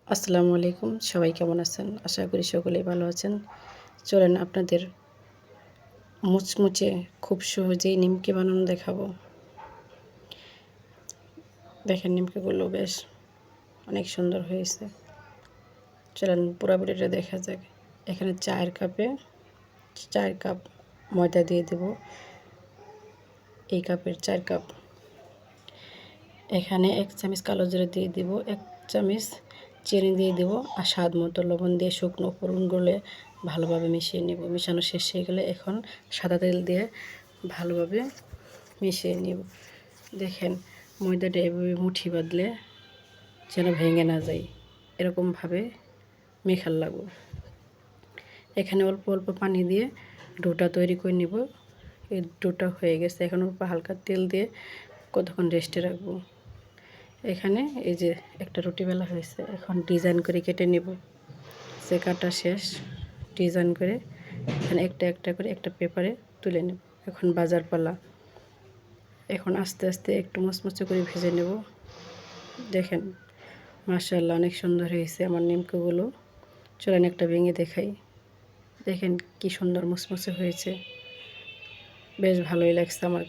আসসালামু আলাইকুম। সবাই কেমন আছেন? আশা করি সকলেই ভালো আছেন। চলেন আপনাদের মুচমুচে খুব সহজেই নিমকি বানানো দেখাবো। দেখেন নিমকিগুলো বেশ অনেক সুন্দর হয়েছে। চলেন পুরাপুরিটা দেখা যাক। এখানে 4 কাপ ময়দা দিয়ে দেব। এই কাপের 4 কাপ। এখানে 1 চামচ কালো জিরা দিয়ে দিব, 1 চামচ চিনি দিয়ে দেব, আর স্বাদ মতো লবণ দিয়ে শুকনো উপকরণগুলো ভালোভাবে মিশিয়ে নেব। মেশানো শেষ হয়ে গেলে এখন সাদা তেল দিয়ে ভালোভাবে মিশিয়ে নেব। দেখেন ময়দাটা এভাবে মুঠি বাঁধলে যেন ভেঙে না যায়, এরকমভাবে মেখার লাগবে। এখানে অল্প অল্প পানি দিয়ে ডোটা তৈরি করে নেব। এই ডোটা হয়ে গেছে, এখন অল্প হালকা তেল দিয়ে কতক্ষণ রেস্টে রাখবো। এখানে এই যে একটা রুটি বেলা হয়েছে, এখন ডিজাইন করে কেটে নেব। যে কাটা শেষ, ডিজাইন করে এখানে একটা একটা করে একটা পেপারে তুলে নেব। এখন বাজার পালা। এখন আস্তে আস্তে একটু মুচমুচে করে ভেজে নেব। দেখেন মাশাআল্লাহ অনেক সুন্দর হয়েছে আমার নিমকিগুলো। চলেন একটা ভেঙে দেখাই। দেখেন কি সুন্দর মুচমুচে হয়েছে, বেশ ভালোই লাগছে আমার।